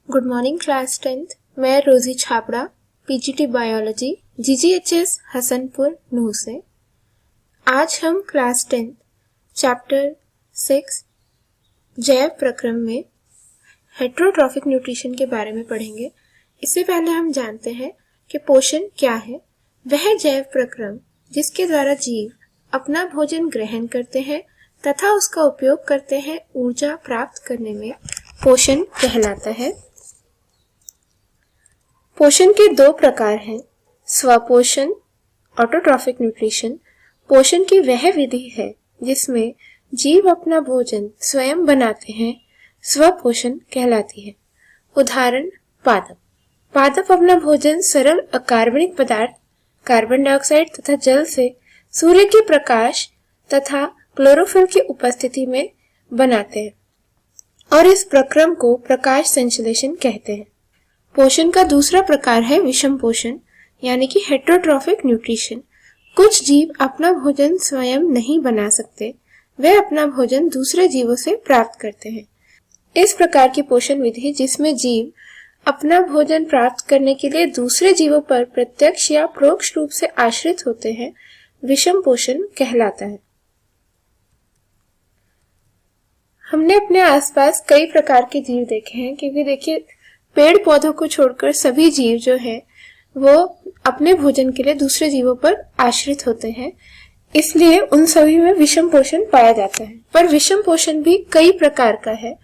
Good morning class 10th। मैं रोजी Chhabra PGT biology जीजीएचएस Hasanpur नूह से। आज हम क्लास 10th चैप्टर 6 जैव प्रक्रम में हेटरोट्रॉफिक न्यूट्रिशन के बारे में पढ़ेंगे। इससे पहले हम जानते हैं कि पोषण क्या है। वह जैव प्रक्रम जिसके द्वारा जीव अपना भोजन ग्रहण करते हैं तथा उसका उपयोग करते हैं ऊर्जा प्राप्त करने में, पोषण कहलाता है। पोषण के दो प्रकार हैं, स्वपोषण ऑटोट्रॉफिक न्यूट्रिशन। पोषण की वह विधि है जिसमें जीव अपना भोजन स्वयं बनाते हैं, स्वपोषण कहलाती है। उदाहरण पादप। पादप अपना भोजन सरल अकार्बनिक पदार्थ कार्बन डाइऑक्साइड तथा जल से सूर्य के प्रकाश तथा क्लोरोफिल की उपस्थिति में बनाते हैं और इस प्रक्रम को प्रकाश संश्लेषण कहते हैं। पोषण का दूसरा प्रकार है विषम पोषण यानी कि हेटरोट्रॉफिक न्यूट्रिशन। कुछ जीव अपना भोजन स्वयं नहीं बना सकते, वे अपना भोजन दूसरे जीवों से प्राप्त करते हैं। इस प्रकार की पोषण विधि जिसमें जीव अपना भोजन प्राप्त करने के लिए दूसरे जीवों पर प्रत्यक्ष या परोक्ष रूप से आश्रित होते हैं, विषम पोषण कहलाता है। हमने अपने आसपास कई प्रकार के जीव देखे हैं, क्योंकि देखिए पेड़ पौधों को छोड़कर सभी जीव जो है वो अपने भोजन के लिए दूसरे जीवों पर आश्रित होते हैं, इसलिए उन सभी में विषम पोषण पाया जाता है। पर विषम पोषण भी कई प्रकार का है,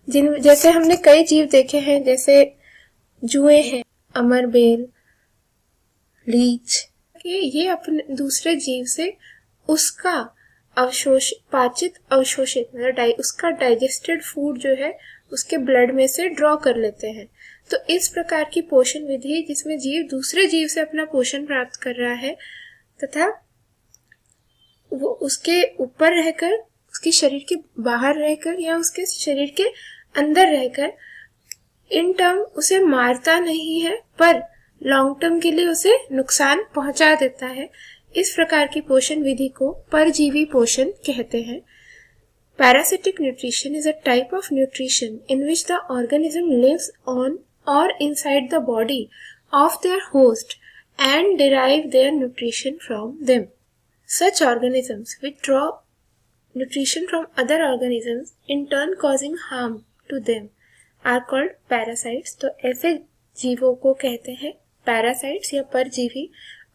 जैसे हमने कई जीव देखे हैं, जैसे जुएं हैं, अमरबेल, लीच, ये अपने दूसरे जीव से उसका पाचित अवशोषित मतलब उसका डाइजेस्टेड फूड जो है उसके ब्लड में से ड्रॉ कर लेते हैं। तो इस प्रकार की पोषण विधि जिसमें जीव दूसरे जीव से अपना पोषण प्राप्त कर रहा है तथा वो उसके ऊपर रहकर, उसके शरीर के बाहर रहकर या उसके शरीर के अंदर रहकर इन टर्म उसे मारता नहीं है पर लॉन्ग टर्म के लिए उसे नुकसान पहुंचा देता है। इस प्रकार की पोषण विधि को परजीवी पोषण कहते हैं। Parasitic nutrition is a type of nutrition in which the organism lives on or inside the body of their host and derive their nutrition from them. Such organisms which draw nutrition from other organisms, in turn causing harm to them, are called parasites. तो ऐसे जीवों को कहते हैं parasites या परजीवी,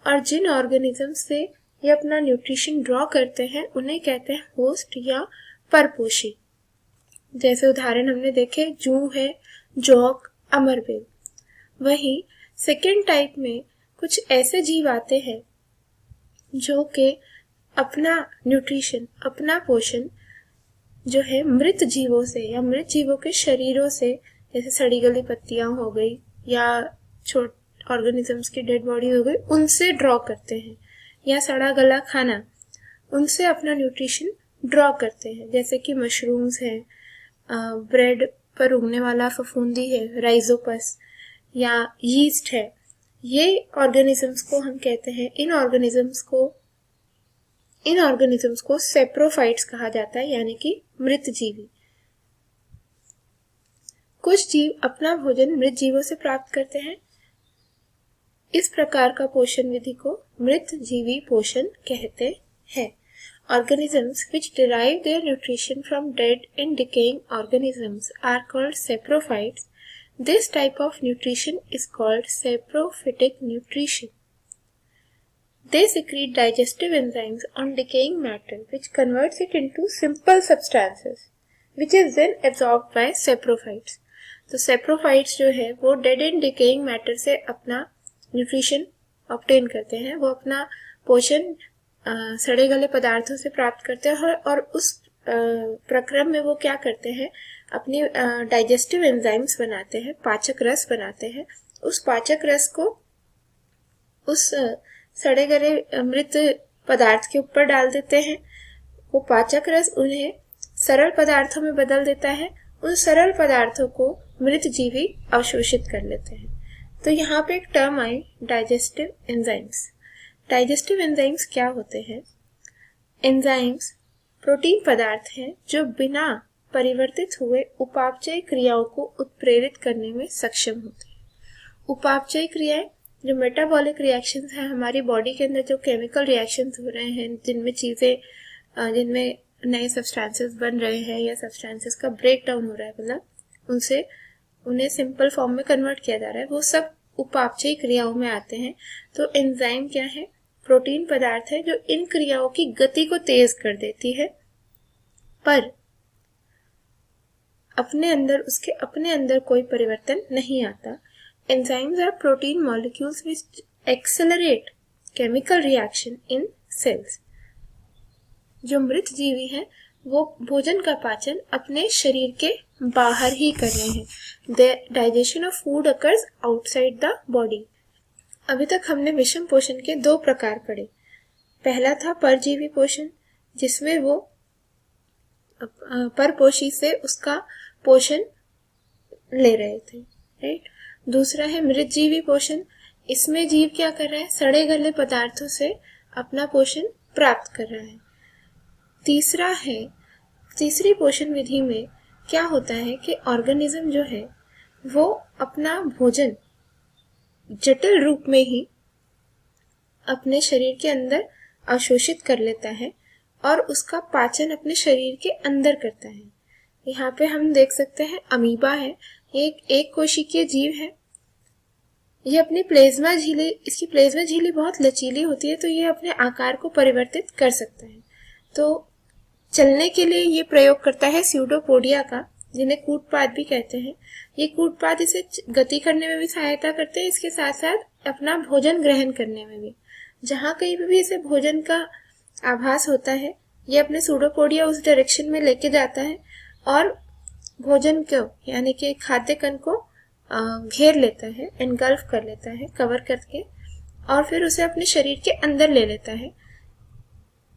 और जिन organisms से ये अपना न्यूट्रिशन ड्रॉ करते हैं उन्हें कहते हैं होस्ट या परपोषी। जैसे उदाहरण हमने देखे, जूं है, जौक, अमरबेल। वहीं सेकेंड टाइप में कुछ ऐसे जीव आते हैं जो कि अपना न्यूट्रिशन, अपना पोषण जो है मृत जीवों से या मृत जीवों के शरीरों से, जैसे सड़ी गली पत्तियां हो गई या छोटे ऑर्गेनिजम्स की डेड बॉडी हो गई, उनसे ड्रॉ करते हैं, या सड़ा गला खाना, उनसे अपना न्यूट्रिशन ड्रॉ करते हैं। जैसे कि मशरूम्स हैं, ब्रेड पर उगने वाला फफूंदी है, राइजोपस, या यीस्ट है। ये ऑर्गेनिजम्स को हम कहते हैं, इन ऑर्गेनिजम्स को सेप्रोफाइट्स कहा जाता है, यानी कि मृत जीवी। कुछ जीव अपना भोजन मृत जीवों से प्राप्त करते हैं। इस प्रकार का पोषण विधि को मृत जीवी पोषण कहते हैं। Organisms which derive their nutrition from dead and decaying organisms are called saprophytes. This type of nutrition is called saprophytic nutrition. They secrete digestive enzymes on decaying matter which converts it into simple substances which is then absorbed by saprophytes. तो saprophytes जो है वो dead and decaying matter से अपना nutrition obtain करते हैं, वो अपना पोषण सड़े गले पदार्थों से प्राप्त करते हैं और उस प्रक्रम में वो क्या करते हैं, अपनी डाइजेस्टिव एंजाइम्स बनाते हैं, पाचक रस बनाते हैं। उस पाचक रस को उस सड़े गले मृत पदार्थ के ऊपर डाल देते हैं। वो पाचक रस उन्हें सरल पदार्थों में बदल देता है, उन सरल पदार्थों को मृत जीवी अवशोषित कर लेते हैं। तो यहाँ पे एक टर्म आई डाइजेस्टिव एंजाइम्स। डाइजेस्टिव एंजाइम्स क्या होते हैं? एंजाइम्स प्रोटीन पदार्थ हैं जो बिना परिवर्तित हुए उपापचय क्रियाओं को उत्प्रेरित करने में सक्षम होते हैं। उपापचय क्रियाएं जो मेटाबॉलिक रिएक्शंस हैं, हमारी बॉडी के अंदर जो केमिकल रिएक्शंस हो रहे हैं, जिनमें नए सब्सटेंसेस बन रहे हैं या सब्सटेंसेस का ब्रेक डाउन हो रहा है, मतलब उनसे उन्हें सिंपल फॉर्म में कन्वर्ट किया जा रहा है, वो सब उपापचयी क्रियाओं में आते हैं। तो एंजाइम क्या है? प्रोटीन पदार्थ है जो इन क्रियाओं की गति को तेज कर देती है, पर उसके अपने अंदर कोई परिवर्तन नहीं आता। Enzymes are protein molecules which accelerate chemical reaction in cells. जो मृत जीवी हैं वो भोजन का पाचन अपने शरीर के बाहर ही कर रहे हैं। The digestion of food occurs outside the body. अभी तक हमने विषम पोषण के 2 प्रकार पढ़े। पहला था परजीवी पोषण, जिसमें वो परपोषी से उसका पोषण ले रहे थे, राइट। दूसरा है मृतजीवी पोषण। इसमें जीव क्या कर रहा है? सड़े गले पदार्थों से अपना पोषण प्राप्त कर रहा है। तीसरी पोषण विधि में क्या होता है कि ऑर्गेनिज्म जो है वो अपना भोजन जटिल रूप में ही अपने शरीर के अंदर अवशोषित कर लेता है और उसका पाचन अपने शरीर के अंदर करता है। यहाँ पे हम देख सकते हैं अमीबा है, ये एक कोशिकीय जीव है। ये अपनी इसकी प्लेज्मा झिल्ली बहुत लचीली होती है, तो ये अपने आकार को परिवर्तित कर सकता है। तो चलने के लिए ये प्रयोग करता है स्यूडोपोडिया का, जिन्हें कूटपाद भी कहते हैं। ये कूटपाद इसे गति करने में भी सहायता करते हैं, इसके साथ साथ अपना भोजन ग्रहण करने में भी। जहाँ कहीं भी इसे भोजन का आभास होता है, ये अपने स्यूडोपोडिया उस डायरेक्शन में लेके जाता है और भोजन को, यानी कि खाद्य कण को घेर लेता है, एनगल्फ कर लेता है, कवर करके, और फिर उसे अपने शरीर के अंदर ले लेता है।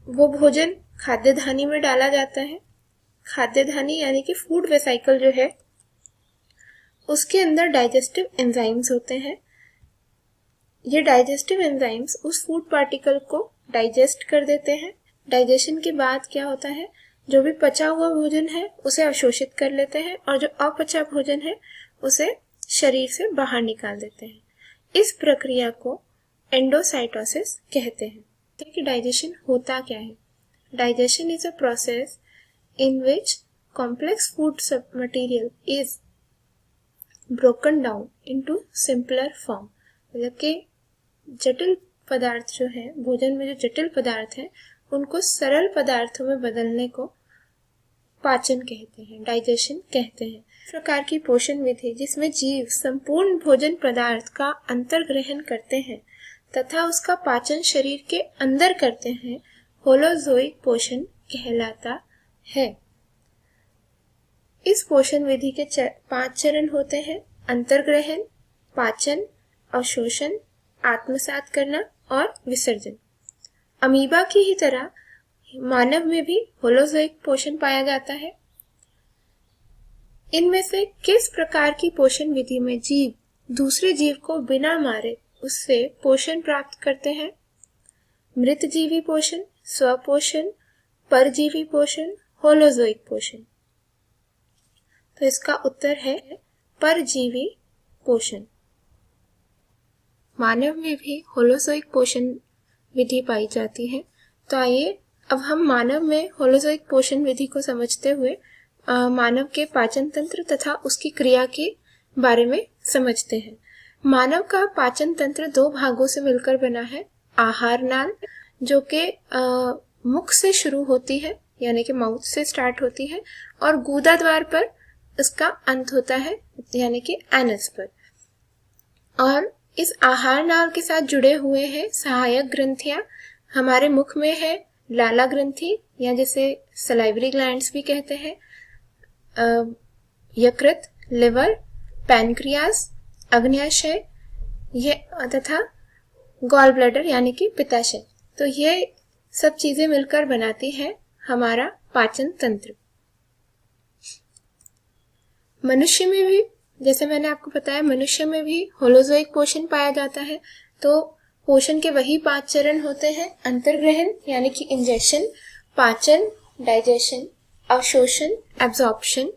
वो भोजन खाद्य धानी में डाला जाता है। खाद्य धानी यानी कि फूड वेसाइकल जो है, उसके अंदर डाइजेस्टिव एंजाइम्स होते हैं। ये डाइजेस्टिव एंजाइम्स उस फूड पार्टिकल को डाइजेस्ट कर देते हैं। डाइजेशन के बाद क्या होता है? जो भी पचा हुआ भोजन है उसे अवशोषित कर लेते हैं और जो अपचा भोजन है उसे शरीर से बाहर निकाल देते हैं। इस प्रक्रिया को एंडोसाइटोसिस कहते हैं। देखिए डाइजेशन होता क्या है? Digestion is a process in which complex food material is broken down into simpler form। मतलब कि जटिल पदार्थ जो है, भोजन में जो जटिल पदार्थ है, उनको सरल पदार्थों में बदलने को पाचन कहते हैं, डाइजेशन कहते हैं। इस प्रकार की पोषण विधि जिसमें जीव संपूर्ण भोजन पदार्थ का अंतर्ग्रहण करते हैं तथा उसका पाचन शरीर के अंदर करते हैं, होलोजोइक पोषण कहलाता है। इस पोषण विधि के 5 चरण होते हैं: अंतर्ग्रहण, पाचन, अवशोषण, आत्मसात करना और विसर्जन। अमीबा की ही तरह मानव में भी होलोजोइक पोषण पाया जाता है। इनमें से किस प्रकार की पोषण विधि में जीव दूसरे जीव को बिना मारे उससे पोषण प्राप्त करते हैं? मृतजीवी पोषण, स्वपोषण, परजीवी पोषण, होलोजोइक पोषण। तो इसका उत्तर है परजीवी पोषण। मानव में भी होलोजोइक पोषण विधि पाई जाती है। तो आइए अब हम मानव में होलोजोइक पोषण विधि को समझते हुए मानव के पाचन तंत्र तथा उसकी क्रिया के बारे में समझते हैं। मानव का पाचन तंत्र 2 भागों से मिलकर बना है। आहार नाल, जो कि मुख से शुरू होती है, यानी कि माउथ से स्टार्ट होती है, और गूदा द्वार पर इसका अंत होता है, यानी कि एनस पर। और इस आहार नाल के साथ जुड़े हुए हैं सहायक ग्रंथियां। हमारे मुख में है लाला ग्रंथि, या जिसे सलाइवरी ग्लैंड्स भी कहते हैं, यकृत, लिवर, पैनक्रियास, अग्न्याशय तथा गॉल ब्लैडर यानी कि पित्ताशय। तो ये सब चीजें मिलकर बनाती है हमारा पाचन तंत्र। मनुष्य में भी, जैसे मैंने आपको बताया, मनुष्य में भी होलोजोइक पोषण पाया जाता है। तो पोषण के वही 5 चरण होते हैं: अंतर्ग्रहण यानी कि इंजेक्शन, पाचन, डाइजेशन, अवशोषण, एब्जॉर्प्शन,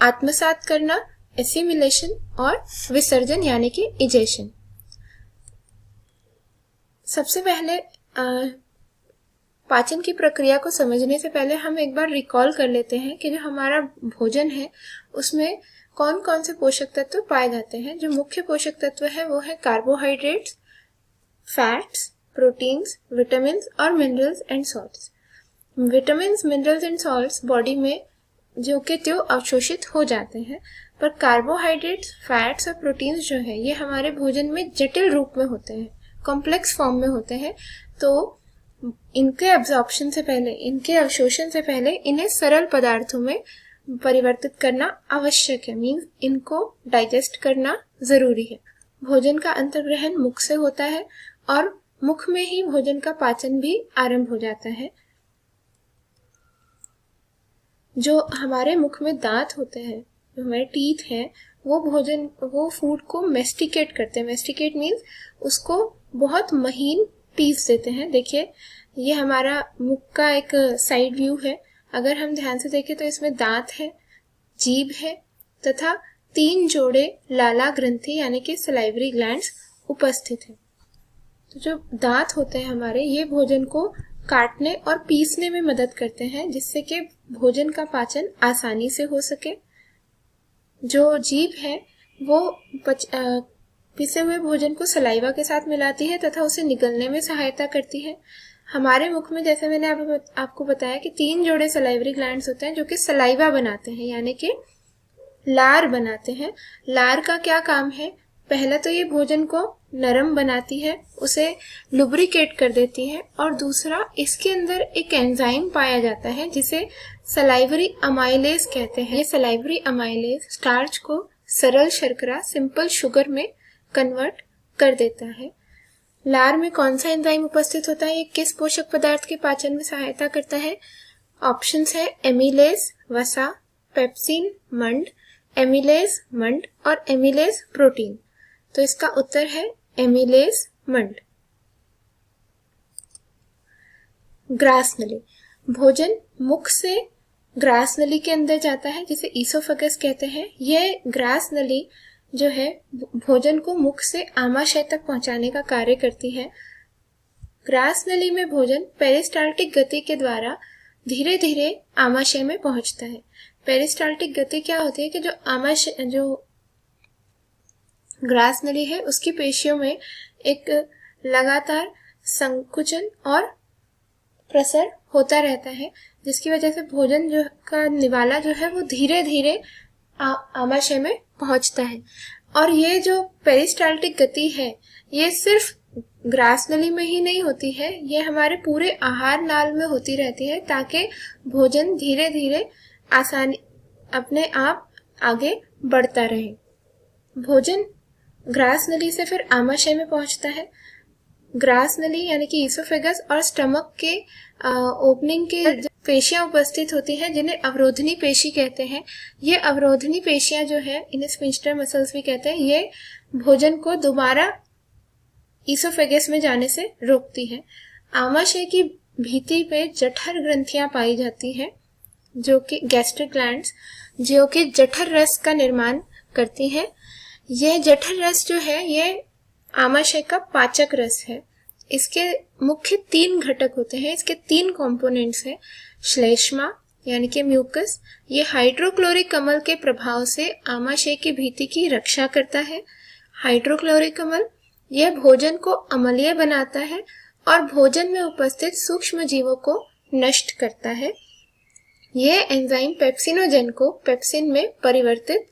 आत्मसात करना, एसिमिलेशन और विसर्जन यानी कि इजेशन। सबसे पहले पाचन की प्रक्रिया को समझने से पहले हम एक बार रिकॉल कर लेते हैं कि जो हमारा भोजन है उसमें कौन कौन से पोषक तत्व पाए जाते हैं। जो मुख्य पोषक तत्व है वो है कार्बोहाइड्रेट्स, फैट्स, प्रोटीन्स, विटामिन और minerals and salts. Vitamin, minerals and salts body में जो कि त्यो अवशोषित हो जाते हैं, पर कार्बोहाइड्रेट्स, फैट्स और प्रोटीन्स जो है ये हमारे भोजन में जटिल रूप में होते हैं, कॉम्प्लेक्स फॉर्म में होते हैं। तो इनके एब्जॉर्प्शन से पहले, इनके अवशोषण से पहले इन्हें सरल पदार्थों में परिवर्तित करना आवश्यक है, मीन्स इनको डाइजेस्ट करना जरूरी है। भोजन का अंतर्ग्रहण मुख से होता है और मुख में ही भोजन का पाचन भी आरंभ हो जाता है। जो हमारे मुख में दांत होते हैं, जो हमारे टीथ हैं, वो फूड को मेस्टिकेट करते हैं। मेस्टिकेट मीन्स उसको बहुत महीन पीस देते हैं। देखिए, ये हमारा मुख का एक साइड व्यू है। अगर हम ध्यान से देखें तो इसमें दांत है, जीभ है तथा 3 जोड़े लाला ग्रंथि यानी कि सलाइवरी ग्लैंड्स उपस्थित है। तो जो दांत होते हैं हमारे, ये भोजन को काटने और पीसने में मदद करते हैं, जिससे कि भोजन का पाचन आसानी से हो सके। जो जीभ है वो पिसे हुए भोजन को सलाइवा के साथ मिलाती है तथा उसे निगलने में सहायता करती है। हमारे मुख में, जैसे मैंने आपको बताया कि 3 जोड़े सलाइवरी ग्लैंड्स होते हैं जो कि सलाइवा बनाते हैं यानी कि लार बनाते हैं। लार का क्या काम है? पहला तो ये भोजन को नरम बनाती है, उसे लुब्रिकेट कर देती है, और दूसरा इसके अंदर एक एंजाइम पाया जाता है जिसे सलाइवरी अमाइलेज कहते हैं। ये सलाइवरी अमाइलेज स्टार्च को सरल शर्करा, सिंपल शुगर में कन्वर्ट कर देता है। लार में कौन सा एंजाइम उपस्थित होता है? ये किस पोषक पदार्थ के पाचन में सहायता करता है? ऑप्शंस है एमिलेज वसा, पेप्सिन मंड, एमिलेज मंड और एमिलेज प्रोटीन। तो इसका उत्तर है एमिलेज मंड। ग्रास नली, भोजन मुख से ग्रास नली के अंदर जाता है जिसे ईसोफेगस कहते हैं। यह ग्रास नली जो है भोजन को मुख से आमाशय तक पहुंचाने का कार्य करती है। ग्रास नली में भोजन पेरिस्टाल्टिक गति के द्वारा धीरे धीरे आमाशय में पहुंचता है। पेरिस्टाल्टिक गति क्या होती है कि जो ग्रास नली है उसकी पेशियों में एक लगातार संकुचन और प्रसर होता रहता है, जिसकी वजह से भोजन जो का निवाला जो है वो धीरे धीरे आमाशय में पहुंचता है। और ये जो पेरिस्टाल्टिक गति है ये सिर्फ ग्रास नली में ही नहीं होती है, ये हमारे पूरे आहार नाल में होती रहती है ताकि भोजन धीरे धीरे आसानी अपने आप आगे बढ़ता रहे। भोजन ग्रास नली से फिर आमाशय में पहुंचता है। ग्रास नली यानी कि ईसोफेगस और स्टमक के ओपनिंग के पेशियां उपस्थित होती हैं जिन्हें अवरोधनी पेशी कहते हैं। ये अवरोधनी पेशियां जो है, इन्हें स्फिंक्टर मसल्स भी कहते हैं, ये भोजन को दोबारा ईसोफेगस में जाने से रोकती है। आमाशय की भीति पे जठर ग्रंथियां पाई जाती हैं जो कि गैस्ट्रिक ग्लैंड्स, जो कि जठर रस का निर्माण करती हैं। यह जठर रस जो है ये आमाशय का पाचक रस है। इसके मुख्य 3 घटक होते हैं, इसके 3 कंपोनेंट्स हैं। श्लेष्मा यानी कि म्यूकस, ये हाइड्रोक्लोरिक अम्ल के प्रभाव से आमाशय की भीति की रक्षा करता है। हाइड्रोक्लोरिक अम्ल यह भोजन को अम्लीय बनाता है और भोजन में उपस्थित सूक्ष्म जीवों को नष्ट करता है। यह एंजाइम पेप्सिनोजन को पेप्सिन में परिवर्तित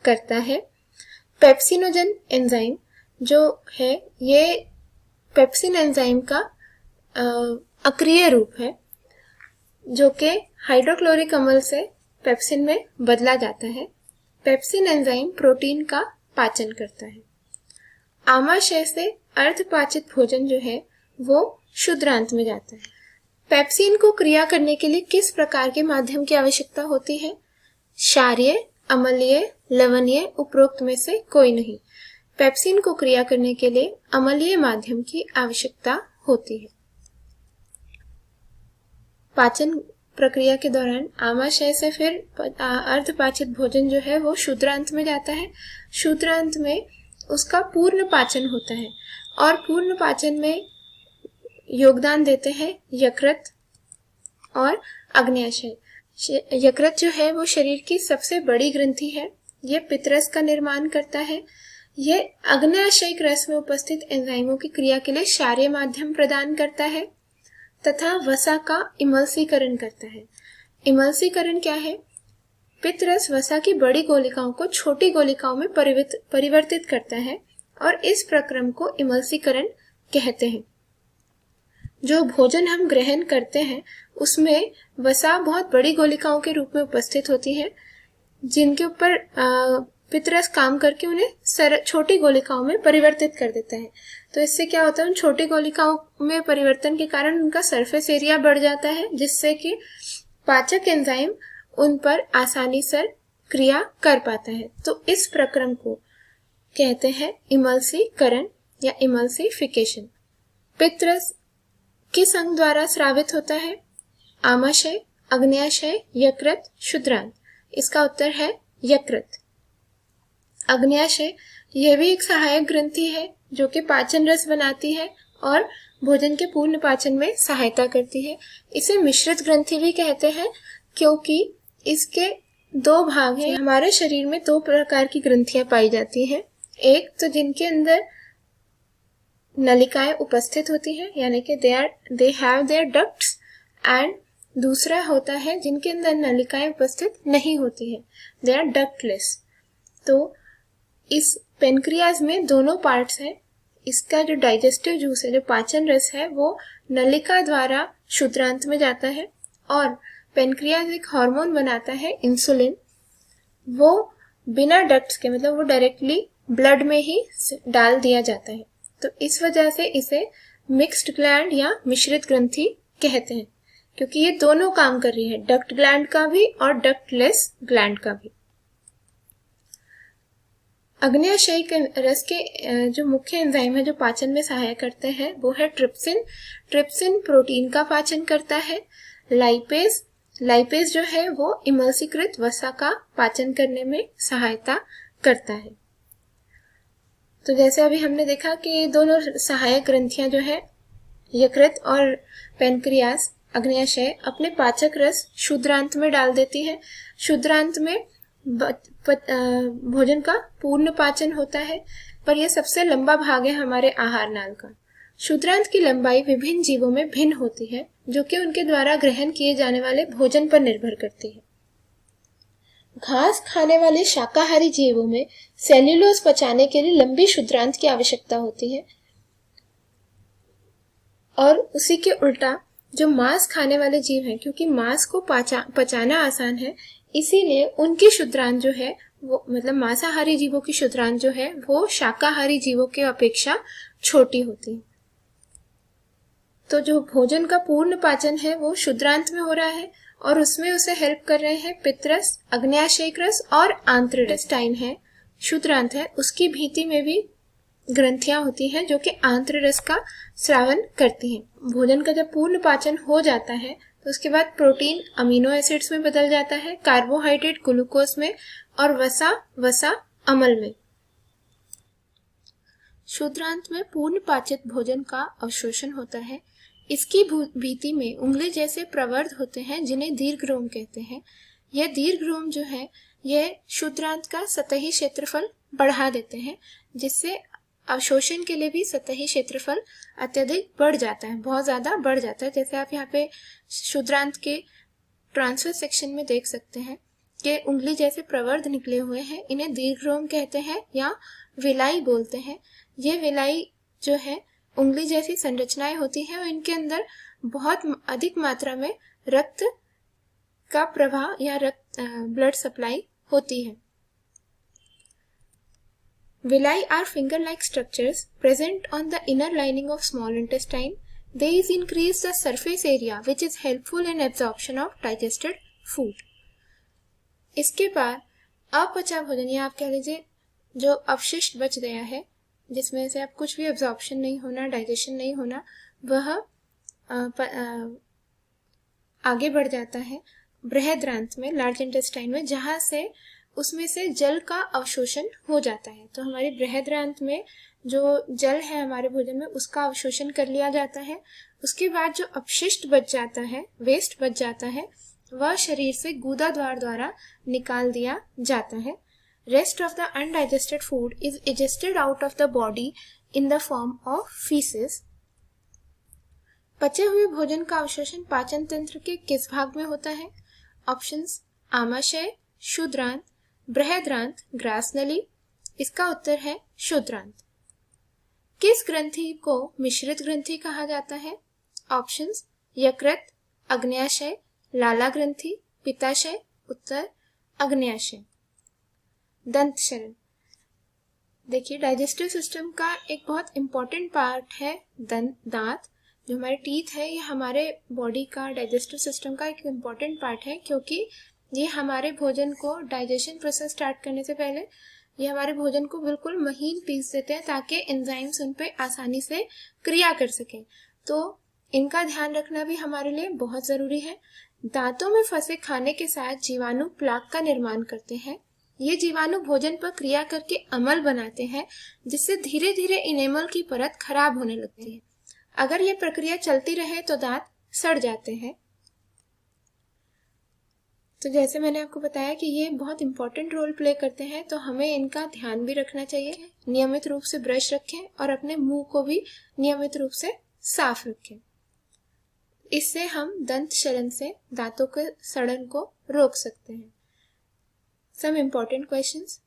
करता है। पेप्सिनोजन एंजाइम जो है ये पेप्सिन एंजाइम का अक्रिय रूप है जो कि हाइड्रोक्लोरिक अम्ल से पेप्सिन में बदला जाता है। पेप्सिन एंजाइम प्रोटीन का पाचन करता है। आमाशय से अर्धपाचित भोजन जो है वो क्षुद्रांत में जाता है। पेप्सिन को क्रिया करने के लिए किस प्रकार के माध्यम की आवश्यकता होती है? क्षारीय, अम्लीय, लवणीय, उपरोक्त में से कोई नहीं। पेप्सिन को क्रिया करने के लिए अम्लीय माध्यम की आवश्यकता होती है। पाचन प्रक्रिया के दौरान आमाशय से फिर अर्धपाचित भोजन जो है वो शूद्रांत में जाता है। शूद्रांत में उसका पूर्ण पाचन होता है और पूर्ण पाचन में योगदान देते हैं यकृत और अग्न्याशय। यकृत जो है वो शरीर की सबसे बड़ी ग्रंथि है। यह पित्तरस का निर्माण करता है। यह अग्न्याशयिक रस में उपस्थित एंजाइमों की क्रिया के लिए क्षारीय माध्यम प्रदान करता है तथा वसा का इमल्सीकरण करता है। इमल्सीकरण क्या है? पित्तरस वसा की बड़ी गोलिकाओं को छोटी गोलिकाओं में परिवर्तित करता है और इस प्रक्रम को इमल्सीकरण कहते हैं। जो भोजन हम ग्रहण करते हैं उसमें वसा बहुत बड़ी गोलिकाओं के रूप में उपस्थित होती है, जिनके ऊपर पित्तरस काम करके उन्हें छोटी गोलिकाओं में परिवर्तित कर देता है। तो इससे क्या होता है, उन छोटी गोलिकाओं में परिवर्तन के कारण उनका सरफेस एरिया बढ़ जाता है, जिससे कि पाचक एंजाइम उन पर आसानी से क्रिया कर पाता है। तो इस प्रक्रम को कहते हैं इमल्सीकरण या इमल्सिफिकेशन। पित्तरस किस अंग द्वारा स्रावित होता है? आमाशय, अग्न्याशय, यकृत, शूद्रांत। इसका उत्तर है यकृत। अग्न्याशय यह भी एक सहायक ग्रंथि है जो कि पाचन रस बनाती है और भोजन के पूर्ण पाचन में सहायता करती है। इसे मिश्रित ग्रंथि भी कहते हैं क्योंकि इसके दो भाग हैं। हमारे शरीर में दो प्रकार की ग्रंथियां पाई जाती हैं। एक तो जिनके अंदर नलिकाएं उपस्थित होती हैं, यानी कि they have their ducts, and दूसरा होता है जिनके अंदर नलिकाएं उपस्थित नहीं होती है, दे आर डक्टलेस। तो इस पेनक्रियाज में दोनों पार्ट्स हैं। इसका जो डाइजेस्टिव जूस है, जो पाचन रस है, वो नलिका द्वारा शूद्रांत में जाता है और पेनक्रियाज एक हार्मोन बनाता है इंसुलिन, वो बिना डक्ट्स के, मतलब वो डायरेक्टली ब्लड में ही डाल दिया जाता है। तो इस वजह से इसे मिक्स्ड ग्लैंड या मिश्रित ग्रंथि कहते हैं, क्योंकि ये दोनों काम कर रही है, डक्ट ग्लैंड का भी और डक्टलेस ग्लैंड का भी। अग्न्याशयिक रस के जो मुख्य एंजाइम है जो पाचन में सहायता करते हैं वो है ट्रिप्सिन। ट्रिप्सिन प्रोटीन का पाचन करता है। लाइपेज जो है वो इमल्सीकृत वसा का पाचन करने में सहायता करता है। तो जैसे अभी हमने देखा कि दोनों सहायक ग्रंथियां जो है यकृत और पेनक्रियास, अग्न्याशय, अपने पाचक रस शूद्रांत में डाल देती है। शूद्रांत में भोजन का पूर्ण पाचन होता है, पर यह सबसे लंबा भाग है हमारे आहार नाल का। शूद्रांत की लंबाई विभिन्न जीवों में भिन्न होती है, जो कि उनके द्वारा ग्रहण किए जाने वाले भोजन पर निर्भर करती है। घास खाने वाले शाकाहारी जीवों में सेल्यूलोज पचाने के लिए लंबी शूद्रांत की आवश्यकता होती है, और उसी के उल्टा जो मांस खाने वाले जीव हैं, क्योंकि मांस को पचाना आसान है, इसीलिए उनकी शूद्रांत जो है वो, मतलब मांसाहारी जीवों की शूद्रांत जो है वो शाकाहारी जीवों की अपेक्षा छोटी होती है। तो जो भोजन का पूर्ण पाचन है वो शूद्रांत में हो रहा है और उसमें उसे हेल्प कर रहे हैं पित्तरस, अग्न्याशयिक रस और आंत्र रस। है शूद्रांत है, उसकी भीति में भी ग्रंथियां होती हैं जो कि आंत्र रस का स्रावन करती हैं। भोजन का जब पूर्ण पाचन हो जाता है तो उसके बाद प्रोटीन अमीनो एसिड्स में बदल जाता है, कार्बोहाइड्रेट ग्लूकोज में और वसा अम्ल में। शूद्रांत में पूर्ण पाचित भोजन का अवशोषण होता है। इसकी भीति में उंगली जैसे प्रवर्ध होते हैं जिन्हें दीर्घरोम कहते हैं। यह दीर्घरोम जो है यह शूद्रांत का सतही क्षेत्रफल बढ़ा देते हैं, जिससे अवशोषण के लिए भी सतही क्षेत्रफल अत्यधिक बढ़ जाता है, बहुत ज्यादा बढ़ जाता है। जैसे आप यहाँ पे शूद्रांत के ट्रांसफर सेक्शन में देख सकते हैं कि उंगली जैसे प्रवर्ध निकले हुए हैं, इन्हें दीर्घरोम कहते हैं या विलाई बोलते हैं। ये विलाई जो है उंगली जैसी संरचनाएं होती हैं और इनके अंदर बहुत अधिक मात्रा में रक्त का प्रवाह या ब्लड सप्लाई होती है। Villi are finger-like structures present on the inner lining of small intestine. These increase the surface area which is helpful in absorption of digested food. इसके बाद अपचा भोजन, या आप कह लीजिए जो अवशिष्ट बच गया है, जिसमें से अब कुछ भी एब्जॉर्प्शन नहीं होना, डाइजेशन नहीं होना, वह आगे बढ़ जाता है बृहदान्त्र में, लार्ज इंटेस्टाइन में, जहां से उसमें से जल का अवशोषण हो जाता है। तो हमारी बृहदान्त्र में जो जल है हमारे भोजन में, उसका अवशोषण कर लिया जाता है। उसके बाद जो अपशिष्ट बच जाता है, वेस्ट बच जाता है, वह शरीर से गुदा द्वार द्वारा निकाल दिया जाता है। Rest of the undigested food is egested out of the body in the form of faeces. पचे हुए भोजन का अवशोषण पाचन तंत्र के किस भाग में होता है? ऑप्शंस आमाशय, क्षुद्रांत, बृहदान्त्र, ग्रासनली। इसका उत्तर है क्षुद्रांत। किस ग्रंथि को मिश्रित ग्रंथि कहा जाता है? ऑप्शंस यकृत, अग्न्याशय, लाला ग्रंथि, पित्ताशय। उत्तर अग्न्याशय। दंत शरण। देखिए, डाइजेस्टिव सिस्टम का एक बहुत इंपॉर्टेंट पार्ट है दांत। जो हमारे टीथ है, ये हमारे बॉडी का, डाइजेस्टिव सिस्टम का एक इम्पॉर्टेंट पार्ट है, क्योंकि ये हमारे भोजन को, डाइजेशन प्रोसेस स्टार्ट करने से पहले ये हमारे भोजन को बिल्कुल महीन पीस देते हैं, ताकि एंजाइम्स उन पे आसानी से क्रिया कर सकें। तो इनका ध्यान रखना भी हमारे लिए बहुत जरूरी है। दांतों में फंसे खाने के साथ जीवाणु प्लाक का निर्माण करते हैं। ये जीवाणु भोजन पर क्रिया करके अम्ल बनाते हैं, जिससे धीरे धीरे इनेमल की परत खराब होने लगती है। अगर ये प्रक्रिया चलती रहे तो दांत सड़ जाते हैं। तो जैसे मैंने आपको बताया कि ये बहुत इंपॉर्टेंट रोल प्ले करते हैं, तो हमें इनका ध्यान भी रखना चाहिए। नियमित रूप से ब्रश रखें और अपने मुंह को भी नियमित रूप से साफ रखें। इससे हम दंत शरण से दांतों के सड़न को रोक सकते हैं। Some important questions.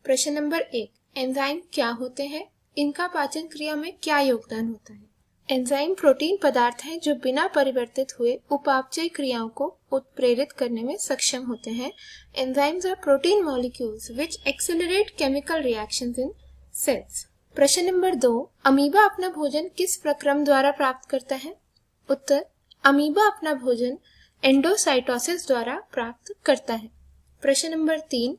प्रश्न नंबर 1, एंजाइम क्या होते हैं? इनका पाचन क्रिया में क्या योगदान होता है? एंजाइम प्रोटीन पदार्थ हैं जो बिना परिवर्तित हुए उपापचय क्रियाओं को उत्प्रेरित करने में सक्षम होते हैं। Enzymes are protein molecules which accelerate chemical reactions in cells. प्रश्न नंबर 2, अमीबा अपना भोजन किस प्रक्रम द्वारा प्राप्त करता है? उत्तर अमीबा अपना भोजन एंडोसाइटोसिस द्वारा प्राप्त करता है। प्रश्न नंबर 3,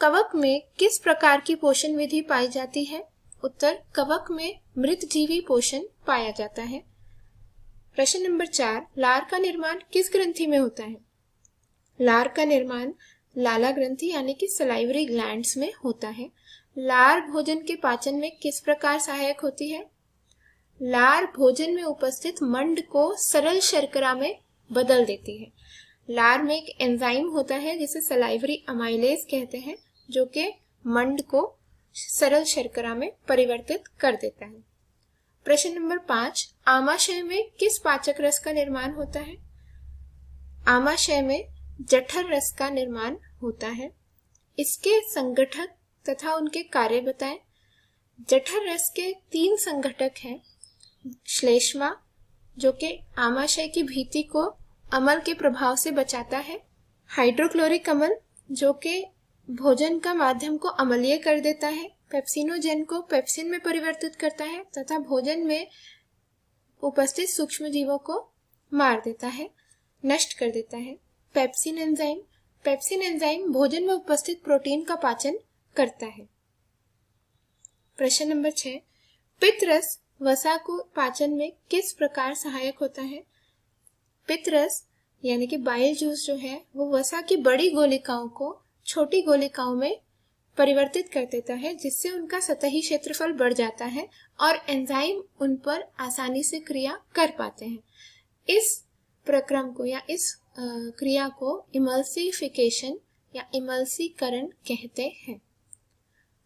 कवक में किस प्रकार की पोषण विधि पाई जाती है? उत्तर कवक में मृतजीवी पोषण पाया जाता है। प्रश्न नंबर 4, लार का निर्माण किस ग्रंथि में होता है? लार का निर्माण लाला ग्रंथि यानी कि सलाइवरी ग्लैंड्स में होता है। लार भोजन के पाचन में किस प्रकार सहायक होती है? लार भोजन में उपस्थित मंड को सरल शर्करा में बदल देती है। लार में एक एंजाइम होता है जिसे सलाइवरी अमाइलेज कहते हैं, जो कि मंड को सरल शर्करा में परिवर्तित कर देता है। प्रश्न नंबर 5, आमाशय में किस पाचक रस का निर्माण होता है? आमाशय में जठर रस का निर्माण होता है। इसके संगठक तथा उनके कार्य बताएं। जठर रस के 3 संगठक हैं। श्लेष्मा, जो कि आमाशय की भित्ति को अम्ल के प्रभाव से बचाता है। हाइड्रोक्लोरिक अम्ल, जो कि भोजन का माध्यम को अम्लीय कर देता है। पेप्सिनोजेन को पेप्सिन में परिवर्तित करता है तथा भोजन में उपस्थित सूक्ष्म जीवों को मार देता है, नष्ट कर देता है। पेप्सिन एंजाइम भोजन में उपस्थित प्रोटीन का पाचन करता है। प्रश्न नंबर 6, पित्तरस वसा को पाचन में किस प्रकार सहायक होता है? पित्तरस यानी कि बाइल जूस जो है, वो वसा की बड़ी गोलिकाओं को छोटी गोलिकाओं में परिवर्तित कर देता है, जिससे उनका सतही क्षेत्रफल बढ़ जाता है और एंजाइम उन पर आसानी से क्रिया कर पाते हैं। इस प्रक्रम को या इस क्रिया को इमल्सिफिकेशन या इमल्सीकरण कहते हैं।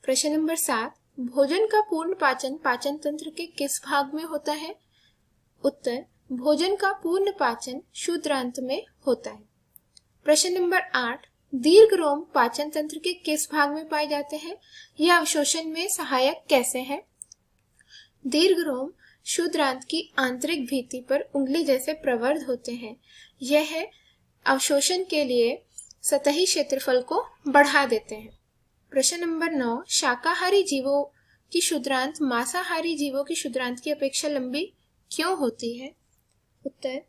प्रश्न नंबर 7, भोजन का पूर्ण पाचन पाचन तंत्र के किस भाग में होता है? उत्तर भोजन का पूर्ण पाचन क्षुद्रांत में होता है। प्रश्न नंबर 8, दीर्घरोम पाचन तंत्र के किस भाग में पाए जाते हैं? यह अवशोषण में सहायक कैसे है? दीर्घरोम क्षुद्रांत की आंतरिक भित्ति पर उंगली जैसे प्रवर्ध होते हैं। यह अवशोषण के लिए सतही क्षेत्रफल को बढ़ा देते हैं। प्रश्न नंबर 9, शाकाहारी जीवों की क्षुद्रांत मांसाहारी जीवों की क्षुद्रांत की अपेक्षा लंबी क्यों होती है? उत्तर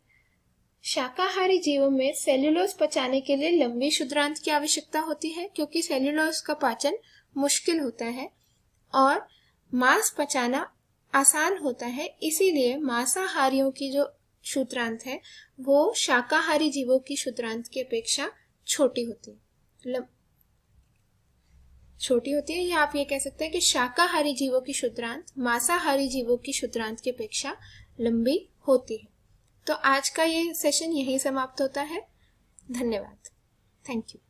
शाकाहारी जीवों में सेल्यूलोज पचाने के लिए लंबी क्षुद्रांत की आवश्यकता होती है, क्योंकि सेल्यूलोज का पाचन मुश्किल होता है और मांस पचाना आसान होता है। इसीलिए मांसाहारियों की जो सूत्रांत है वो शाकाहारी जीवों की सूत्रांत की अपेक्षा छोटी होती है, छोटी होती है, या आप ये कह सकते हैं कि शाकाहारी जीवों की सूत्रांत मांसाहारी जीवों की सूत्रांत की अपेक्षा लंबी होती है। तो आज का ये सेशन यहीं समाप्त होता है। धन्यवाद। Thank you.